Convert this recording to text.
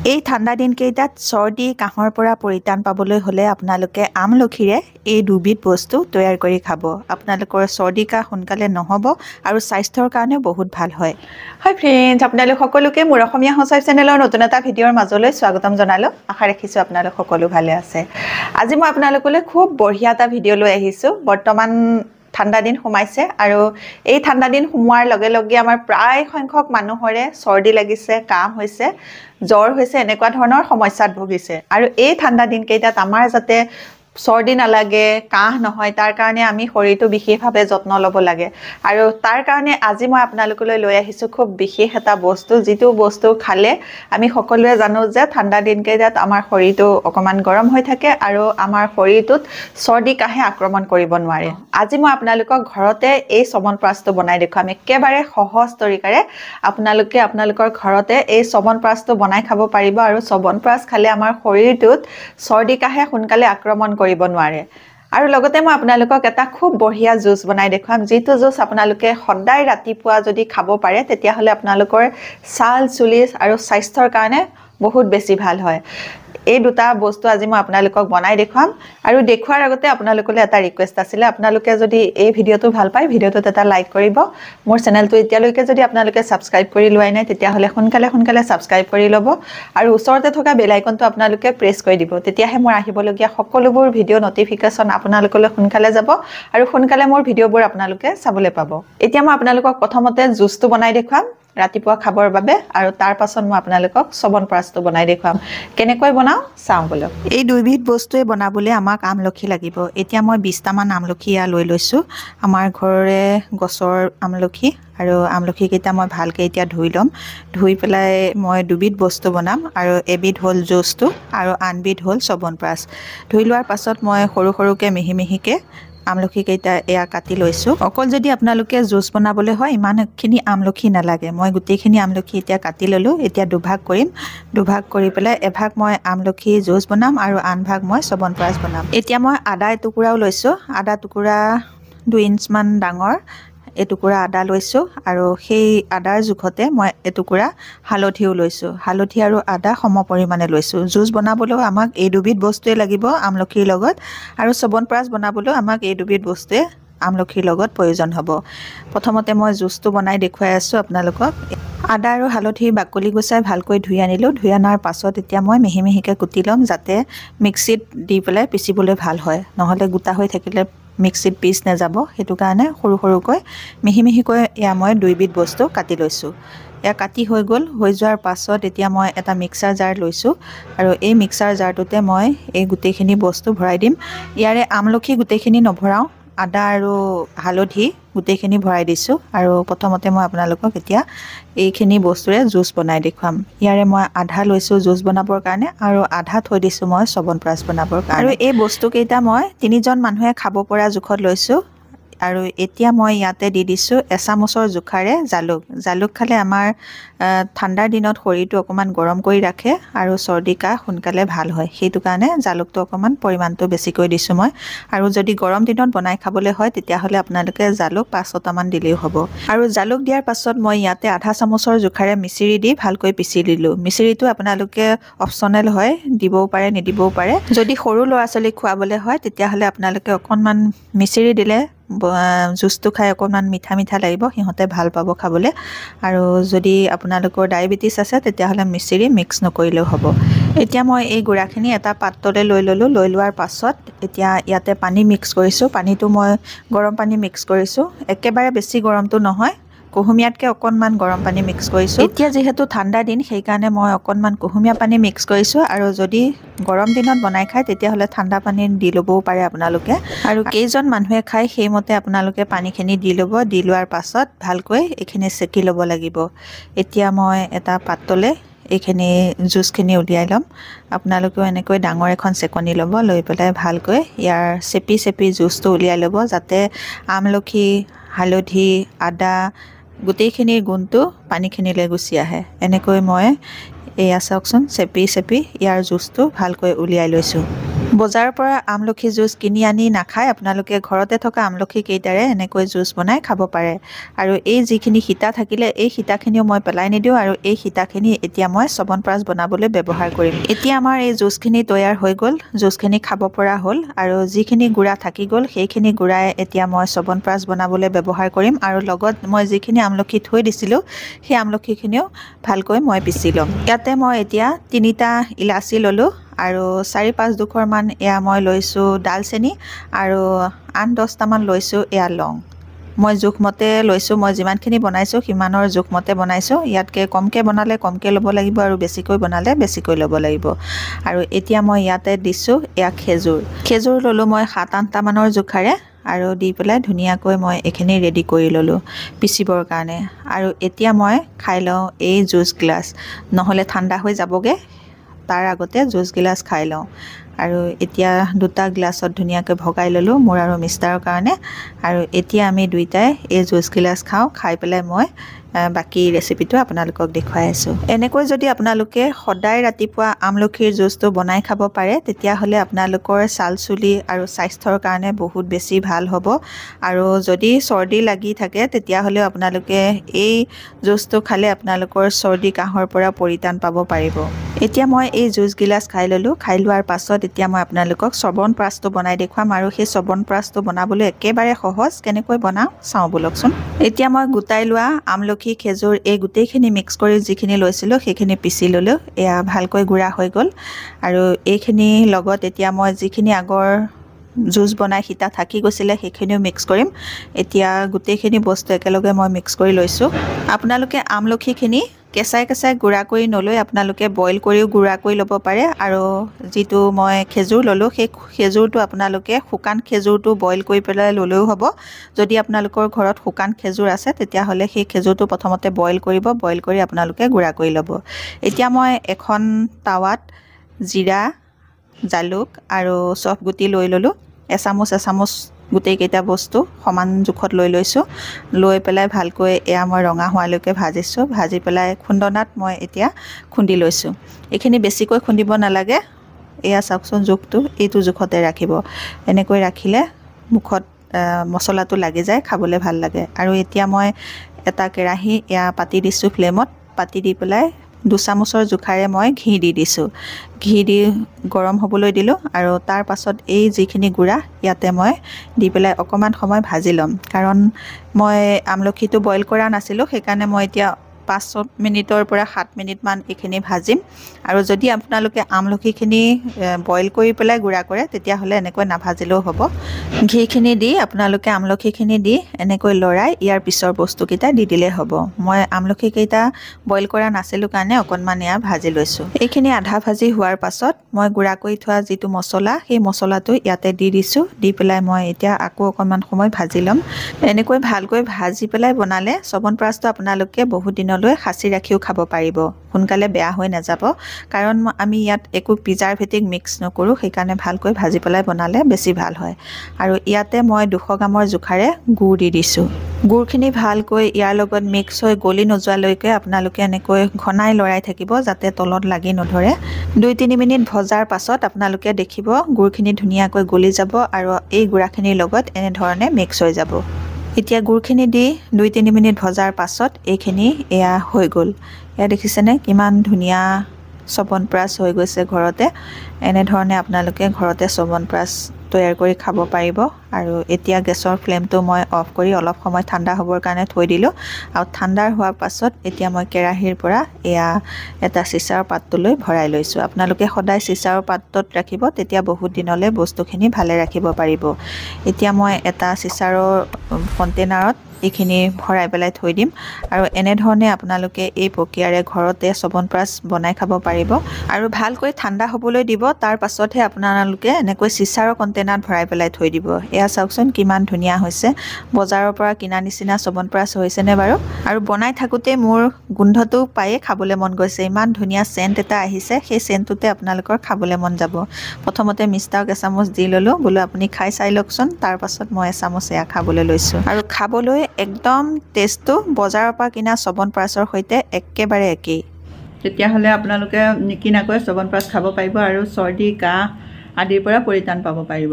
এই ঠাণ্ডা দিনকেইটাত চৰ্দি কাহৰ পৰা পৰিত্ৰাণ পাবলৈ হ'লে আপোনালোকে আমলখিৰে এই দুবিধ বস্তু তৈয়াৰ কৰি খাব। আপোনালোকৰ চৰ্দি কাহ সোনকালে নহ'ব আৰু স্বাস্থ্যৰ কাৰণে বহুত ভাল হয়। হাই ফ্ৰেণ্ডছ, আপোনালোক সকলোকে মোৰ অসমীয়া সঁচাই চেনেলৰ নতুন এটা ভিডিঅ'ৰ মাজলৈ স্বাগতম জনালোঁ। আশা ৰাখিছোঁ আপোনালোক সকলো ভালে আছে। আজি মই আপোনালোকলৈ খুব বঢ়িয়া এটা ভিডিঅ' লৈ আহিছোঁ। বৰ্তমান ঠাণ্ডা দিন সোমাইছে আৰু এই ঠাণ্ডা দিন সোমোৱাৰ লগে লগে আমাৰ প্ৰায় সংখ্যক মানুহৰে চৰ্দি লাগিছে, কাহ হৈছে, জ্বৰ হৈছে, এনেকুৱা ধৰণৰ সমস্যাত ভুগিছে। আৰু এই ঠাণ্ডা দিনকেইটাত আমাৰ যাতে চৰ্দি নালাগে, কাহ নহয়, তাৰ কাৰণে আমি শৰীৰটো বিশেষভাৱে যত্ন ল'ব লাগে। আৰু তাৰ কাৰণে আজি মই আপোনালোকলৈ লৈ আহিছোঁ খুব বিশেষ এটা বস্তু, যিটো বস্তু খালে আমি সকলোৱে জানো যে ঠাণ্ডা দিনকেইটাত আমাৰ শৰীৰটো অকণমান গৰম হৈ থাকে আৰু আমাৰ শৰীৰটোত চৰ্দি কাহে আক্ৰমণ কৰিব নোৱাৰে। আজি মই আপোনালোকক ঘৰতে এই চ্যৱনপ্ৰাশটো বনাই দেখুৱাম। একেবাৰে সহজ তৰিকাৰে আপোনালোকে আপোনালোকৰ ঘৰতে এই চ্যৱনপ্ৰাশটো বনাই খাব পাৰিব আৰু চ্যৱনপ্ৰাশ খালে আমাৰ শৰীৰটোত চৰ্দি কাহে সোনকালে আক্ৰমণ কৰিব নোৱাৰে। আৰু লগতে মই আপোনালোকক এটা খুব বঢ়িয়া জুচ বনাই দেখুৱাম, যিটো জুচ আপোনালোকে সদায় ৰাতিপুৱা যদি খাব পাৰে তেতিয়াহ'লে আপোনালোকৰ ছাল, চুলি আৰু স্বাস্থ্যৰ কাৰণে বহুত বেছি ভাল হয়। এই দুটা বস্তু আজি মই আপোনালোকক বনাই দেখুৱাম। আৰু দেখুৱাৰ আগতে আপোনালোকলৈ এটা ৰিকুৱেষ্ট আছিলে, আপোনালোকে যদি এই ভিডিঅ'টো ভাল পায় ভিডিঅ'টোত এটা লাইক কৰিব। মোৰ চেনেলটো এতিয়ালৈকে যদি আপোনালোকে ছাবস্ক্ৰাইব কৰি লোৱাই নাই তেতিয়াহ'লে সোনকালে ছাবস্ক্ৰাইব কৰি ল'ব আৰু ওচৰতে থকা বেল আইকনটো আপোনালোকে প্ৰেছ কৰি দিব। তেতিয়াহে মোৰ আহিবলগীয়া সকলোবোৰ ভিডিঅ' নটিফিকেশ্যন আপোনালোকলৈ সোনকালে যাব আৰু সোনকালে মোৰ ভিডিঅ'বোৰ আপোনালোকে চাবলৈ পাব। এতিয়া মই আপোনালোকক প্ৰথমতে জুচটো বনাই দেখুৱাম ৰাতিপুৱা খাবৰ বাবে, আৰু তাৰ পাছত মই আপোনালোকক চ্যৱনপ্ৰাশটো বনাই দেখুৱাম। কেনেকৈ বনাওঁ চাওঁ বলক। এই দুবিধ বস্তুৱে বনাবলৈ আমাক আমলখি লাগিব। এতিয়া মই 20টামান আমলখি লৈ লৈছোঁ। আমাৰ ঘৰৰে গছৰ আমলখি, আৰু আমলখিকেইটা মই ভালকৈ এতিয়া ধুই ল'ম। ধুই পেলাই মই দুবিধ বস্তু বনাম, আৰু এবিধ হ'ল জুচটো আৰু আনবিধ হ'ল চ্যৱনপ্ৰাশ। ধুই লোৱাৰ পাছত মই সৰু সৰুকৈ মিহি মিহিকৈ আমলখিকেইটা এয়া কাটি লৈছোঁ। অকল যদি আপোনালোকে জুচ বনাবলৈ হয় ইমানখিনি আমলখি নালাগে। মই গোটেইখিনি আমলখি এতিয়া কাটি ল'লোঁ। এতিয়া দুভাগ কৰিম। দুভাগ কৰি পেলাই এভাগ মই আমলখি জুচ বনাম আৰু আন ভাগ মই চ্যৱনপ্ৰাশ বনাম। এতিয়া মই আদা এটুকুৰাও লৈছোঁ। আদা টুকুৰা 2 ইঞ্চমান ডাঙৰ এটুকুৰা আদা লৈছোঁ, আৰু সেই আদাৰ জোখতে মই এটুকুৰা হালধিও লৈছোঁ। হালধি আৰু আদা সম পৰিমাণে লৈছোঁ। জুচ বনাবলৈও আমাক এই দুবিধ বস্তুৱে লাগিব আমলখিৰ লগত, আৰু চ্যৱনপ্ৰাশ বনাবলৈও আমাক এই দুবিধ বস্তুৱে আমলখিৰ লগত প্ৰয়োজন হ'ব। প্ৰথমতে মই জুচটো বনাই দেখুৱাই আছোঁ আপোনালোকক। আদা আৰু হালধি বাকলি গুচাই ভালকৈ ধুই আনিলোঁ। ধুই অনাৰ পাছত এতিয়া মই মিহি মিহিকৈ কুটি ল'ম, যাতে মিক্সিত দি পেলাই পিচিবলৈ ভাল হয়। নহ'লে গোটা হৈ থাকিলে মিক্সিত পিচ নাযাব। সেইটো কাৰণে সৰু সৰুকৈ মিহি মিহিকৈ এয়া মই দুইবিধ বস্তু কাটি লৈছোঁ। এয়া কাটি হৈ গ'ল। হৈ যোৱাৰ পাছত এতিয়া মই এটা মিক্সাৰ জাৰ লৈছোঁ, আৰু এই মিক্সাৰ জাৰটোতে মই এই গোটেইখিনি বস্তু ভৰাই দিম। ইয়াৰে আমলখি গোটেইখিনি নভৰাওঁ, আদা আৰু হালধি গোটেইখিনি ভৰাই দিছোঁ। আৰু প্ৰথমতে মই আপোনালোকক এতিয়া এইখিনি বস্তুৰে জুচ বনাই দেখুৱাম। ইয়াৰে মই আধা লৈছোঁ জুচ বনাবৰ কাৰণে, আৰু আধা থৈ দিছোঁ মই চ্যৱনপ্ৰাশ বনাবৰ কাৰণে। আৰু এই বস্তুকেইটা মই 3জন মানুহে খাব পৰা জোখত লৈছোঁ। আৰু এতিয়া মই ইয়াতে দি দিছোঁ এচামুচৰ জোখাৰে জালুক। জালুক খালে আমাৰ ঠাণ্ডাৰ দিনত শৰীৰটো অকণমান গৰম কৰি ৰাখে আৰু চৰ্দি কাহ সোনকালে ভাল হয়। সেইটো কাৰণে জালুকটো অকণমান পৰিমাণটো বেছিকৈ দিছোঁ মই। আৰু যদি গৰম দিনত বনাই খাবলৈ হয় তেতিয়াহ'লে আপোনালোকে জালুক 5-6টামান দিলেও হ'ব। আৰু জালুক দিয়াৰ পাছত মই ইয়াতে আধা চামুচৰ জোখাৰে মিচিৰি দি ভালকৈ পিচি দিলোঁ। মিচিৰিটো আপোনালোকে অপশ্যনেল হয়, দিবও পাৰে নিদিবও পাৰে। যদি সৰু ল'ৰা ছোৱালীক খুৱাবলৈ হয় তেতিয়াহ'লে আপোনালোকে অকণমান মিচিৰি দিলে জুচটো খাই অকণমান মিঠা মিঠা লাগিব, সিহঁতে ভাল পাব খাবলৈ। আৰু যদি আপোনালোকৰ ডায়েবেটিছ আছে তেতিয়াহ'লে মিচিৰি মিক্স নকৰিলেও হ'ব। এতিয়া মই এই গুড়াখিনি এটা পাত্ৰলৈ লৈ ল'লোঁ। লৈ লোৱাৰ পাছত এতিয়া ইয়াতে পানী মিক্স কৰিছোঁ। পানীটো মই গৰম পানী মিক্স কৰিছোঁ। একেবাৰে বেছি গৰমটো নহয়, কুহুমীয়াতকৈ অকণমান গৰম পানী মিক্স কৰিছোঁ। এতিয়া যিহেতু ঠাণ্ডা দিন সেইকাৰণে মই অকণমান কুহুমীয়া পানী মিক্স কৰিছোঁ। আৰু যদি গৰম দিনত বনাই খায় তেতিয়াহ'লে ঠাণ্ডা পানী দি ল'বও পাৰে আপোনালোকে। আৰু কেইজন মানুহে খায় সেইমতে আপোনালোকে পানীখিনি দি ল'ব। দি লোৱাৰ পাছত ভালকৈ এইখিনি চেকি ল'ব লাগিব। এতিয়া মই এটা পাত্ৰলৈ এইখিনি জুচখিনি উলিয়াই ল'ম। আপোনালোকেও এনেকৈ ডাঙৰ এখন চেকনি ল'ব, লৈ পেলাই ভালকৈ ইয়াৰ চেপি জুচটো উলিয়াই ল'ব, যাতে আমলখি, হালধি, আদা গোটেইখিনিৰ গুণটো পানীখিনিলৈ গুচি আহে। এনেকৈ মই এয়া চাওকচোন চেপি ইয়াৰ জুচটো ভালকৈ উলিয়াই লৈছোঁ। বজাৰৰ পৰা আমলখি জুচ কিনি আনি নাখায় আপোনালোকে ঘৰতে থকা আমলখি কেইটাৰে এনেকৈ জুচ বনাই খাব পাৰে আৰু এই যিখিনি সীতা থাকিলে এই সীতাখিনিও মই পেলাই নিদিওঁ আৰু এই সীতাখিনি এতিয়া মই চ্যৱনপ্ৰাচ বনাবলৈ ব্যৱহাৰ কৰিম এতিয়া আমাৰ এই জুচখিনি তৈয়াৰ হৈ গ'ল জুচখিনি খাব পৰা হ'ল আৰু যিখিনি গুড়া থাকি গ'ল সেইখিনি গুড়াই এতিয়া মই চ্যৱনপ্ৰাচ বনাবলৈ ব্যৱহাৰ কৰিম আৰু লগত মই যিখিনি আমলখি থৈ দিছিলোঁ সেই আমলখিখিনিও ভালকৈ মই পিচি ল'ম ইয়াতে মই এতিয়া 3টা ইলাচি ল'লোঁ আৰু 4-5 দুখৰমান এয়া মই লৈছোঁ ডালচেনি আৰু 8-10টামান লৈছোঁ এয়া লং মই জোখমতে লৈছোঁ মই যিমানখিনি বনাইছোঁ সিমানৰ জোখমতে বনাইছোঁ ইয়াতকৈ কমকৈ বনালে কমকৈ ল'ব লাগিব আৰু বেছিকৈ বনালে বেছিকৈ ল'ব লাগিব আৰু এতিয়া মই ইয়াতে দিছোঁ এয়া খেজুৰ ল'লোঁ মই 7-8টামানৰ জোখাৰে আৰু দি পেলাই ধুনীয়াকৈ মই এইখিনি ৰেডি কৰি ল'লোঁ পিচিবৰ কাৰণে আৰু এতিয়া মই খাই লওঁ এই জুচ গ্লাছ নহ'লে ঠাণ্ডা হৈ যাবগৈ তাৰ আগতে জুচ গিলাচ খাই লওঁ আৰু এতিয়া 2টা গ্লাছত ধুনীয়াকৈ ভগাই ল'লোঁ মোৰ আৰু মিষ্টাৰৰ কাৰণে আৰু এতিয়া আমি দুইটাই এই জুচ গিলাচ খাওঁ খাই পেলাই মই বাকি ৰেচিপিটো আপোনালোকক দেখুৱাই আছোঁ এনেকৈ যদি আপোনালোকে সদায় ৰাতিপুৱা আমলখিৰ জুচটো বনাই খাব পাৰে তেতিয়াহ'লে আপোনালোকৰ ছালচুলি আৰু স্বাস্থ্যৰ কাৰণে বহুত বেছি ভাল হ'ব আৰু যদি চৰ্দি লাগি থাকে তেতিয়াহ'লে আপোনালোকে এই জুচটো খালে আপোনালোকৰ চৰ্দি কাহৰ পৰা পৰিত্ৰাণ পাব পাৰিব এতিয়া মই এই জুচ গিলাচ খাই ল'লোঁ খাই লোৱাৰ পাছত এতিয়া মই আপোনালোকক চ্যৱনপ্ৰাচটো বনাই দেখুৱাম আৰু সেই চ্যৱনপ্ৰাচটো বনাবলৈ একেবাৰে সহজ কেনেকৈ বনাওঁ চাওঁ বলকচোন এতিয়া মই গোটাই লোৱা আমলখি খেজুৰ এই গোটেইখিনি মিক্স কৰি যিখিনি লৈছিলোঁ সেইখিনি পিচি ল'লোঁ এয়া ভালকৈ গুড়া হৈ গ'ল আৰু এইখিনি লগত এতিয়া মই যিখিনি আগৰ জুচ বনাই সীতা থাকি গৈছিলে সেইখিনিও মিক্স কৰিম এতিয়া গোটেইখিনি বস্তু একেলগে মই মিক্স কৰি লৈছোঁ আপোনালোকে আমলখিখিনি কেঁচাই গুড়া কৰি নলৈ আপোনালোকে বইল কৰিও গুড়া কৰি ল'ব পাৰে আৰু যিটো মই খেজুৰ ল'লোঁ সেই খেজুৰটো আপোনালোকে শুকান খেজুৰটো বইল কৰি পেলাই ল'লেও হ'ব যদি আপোনালোকৰ ঘৰত শুকান খেজুৰ আছে তেতিয়াহ'লে সেই খেজুৰটো প্ৰথমতে বইল কৰিব বইল কৰি আপোনালোকে গুড়া কৰি ল'ব এতিয়া মই এখন টাৱাত জিৰা জালুক আৰু চফ গুটি লৈ ল'লোঁ এচামুচ গোটেইকেইটা বস্তু সমান জোখত লৈ লৈছোঁ লৈ পেলাই ভালকৈ এয়া মই ৰঙা হোৱালৈকে ভাজিছোঁ ভাজি পেলাই খুন্দনাত মই এতিয়া খুন্দি লৈছোঁ এইখিনি বেছিকৈ খুন্দিব নালাগে এয়া চাওকচোন জোখটো এইটো জোখতে ৰাখিব এনেকৈ ৰাখিলে মুখত মছলাটো লাগি যায় খাবলৈ ভাল লাগে আৰু এতিয়া মই এটা কেৰাহী এয়া পাতি দিছোঁ ফ্লেমত পাতি দি পেলাই 2 চামুচৰ জোখাৰে মই ঘি দি দিছোঁ ঘি দি গৰম হ'বলৈ দিলোঁ আৰু তাৰ পাছত এই যিখিনি গুড়া ইয়াতে মই দি পেলাই অকণমান সময় ভাজি ল'ম কাৰণ মই আমলখিটো বইল কৰা নাছিলোঁ সেইকাৰণে মই এতিয়া 5 মিনিটৰ পৰা 7 মিনিটমান এইখিনি ভাজিম আৰু যদি আপোনালোকে আমলখিখিনি বইল কৰি পেলাই গুড়া কৰে তেতিয়াহ'লে এনেকৈ নাভাজিলেও হ'ব ঘিখিনি দি আপোনালোকে আমলখিখিনি দি এনেকৈ লৰাই ইয়াৰ পিছৰ বস্তুকেইটা দি দিলে হ'ব মই আমলখিকেইটা বইল কৰা নাছিলোঁ কাৰণে অকণমান এয়া ভাজি লৈছোঁ এইখিনি আধা ভাজি হোৱাৰ পাছত মই গুড়া কৰি থোৱা যিটো মছলা সেই মছলাটো ইয়াতে দি দিছোঁ দি পেলাই মই এতিয়া আকৌ অকণমান সময় ভাজি ল'ম এনেকৈ ভালকৈ ভাজি পেলাই বনালে চ্যৱনপ্ৰাচটো আপোনালোকে বহুত দিনলৈ সাঁচি ৰাখিও খাব পাৰিব সোনকালে বেয়া হৈ নাযাব কাৰণ আমি ইয়াত একো প্ৰিজাৰভেটিভ মিক্স নকৰোঁ সেইকাৰণে ভালকৈ ভাজি পেলাই বনালে বেছি ভাল হয় আৰু ইয়াতে মই 200 গ্ৰামৰ জোখাৰে গুড় দি দিছোঁ গুড়খিনি ভালকৈ ইয়াৰ লগত মিক্স হৈ গলি নোযোৱালৈকে আপোনালোকে এনেকৈ ঘনাই লৰাই থাকিব যাতে তলত লাগি নধৰে 2-3 মিনিট ভজাৰ পাছত আপোনালোকে দেখিব গুড়খিনি ধুনীয়াকৈ গলি যাব আৰু এই গুড়াখিনিৰ লগত এনেধৰণে মিক্স হৈ যাব এতিয়া গুড়খিনি দি 2-3 মিনিট ভজাৰ পাছত এইখিনি এয়া হৈ গ'ল এয়া দেখিছেনে কিমান ধুনীয়া চ্যৱনপ্ৰাচ হৈ গৈছে ঘৰতে এনেধৰণে আপোনালোকে ঘৰতে চ্যৱনপ্ৰাচ তৈয়াৰ কৰি খাব পাৰিব আৰু এতিয়া গেছৰ ফ্লেমটো মই অফ কৰি অলপ সময় ঠাণ্ডা হ'বৰ কাৰণে থৈ দিলোঁ আৰু ঠাণ্ডাৰ হোৱাৰ পাছত এতিয়া মই কেৰাহীৰ পৰা এয়া এটা চিচাৰৰ পাত্ৰলৈ ভৰাই লৈছোঁ আপোনালোকে সদায় চিচাৰৰ পাত্ৰত ৰাখিব তেতিয়া বহুত দিনলৈ বস্তুখিনি ভালে ৰাখিব পাৰিব এতিয়া মই এটা চিচাৰৰ কণ্টেইনাৰত এইখিনি ভৰাই পেলাই থৈ দিম আৰু এনেধৰণে আপোনালোকে এই প্ৰক্ৰিয়াৰে ঘৰতে চ্যৱনপ্ৰাচ বনাই খাব পাৰিব আৰু ভালকৈ ঠাণ্ডা হ'বলৈ দিব তাৰ পাছতহে আপোনালোকে এনেকৈ চিচাৰৰ কণ্টেইনাৰত ভৰাই পেলাই থৈ দিব এয়া চাওকচোন কিমান ধুনীয়া হৈছে বজাৰৰ পৰা কিনা নিচিনা চ্যৱনপ্ৰাচ হৈছেনে বাৰু আৰু বনাই থাকোঁতে মোৰ গোন্ধটো পায়ে খাবলৈ মন গৈছে ইমান ধুনীয়া সেন্ট এটা আহিছে সেই সেন্টটোতে আপোনালোকৰ খাবলৈ মন যাব প্ৰথমতে মিষ্টাৰক এচামুচ দি ল'লোঁ বোলো আপুনি খাই চাই লওকচোন তাৰ পাছত মই এচামুচ এয়া খাবলৈ লৈছোঁ আৰু খাবলৈ একদম টেষ্টটো বজাৰৰ পৰা কিনা চ্যৱনপ্ৰাচৰ সৈতে একেবাৰে একেই তেতিয়াহ'লে আপোনালোকে নিকিনাকৈ চ্যৱনপ্ৰাচ খাব পাৰিব আৰু চৰ্দি কাহ আদিৰ পৰা পৰিত্ৰাণ পাব পাৰিব।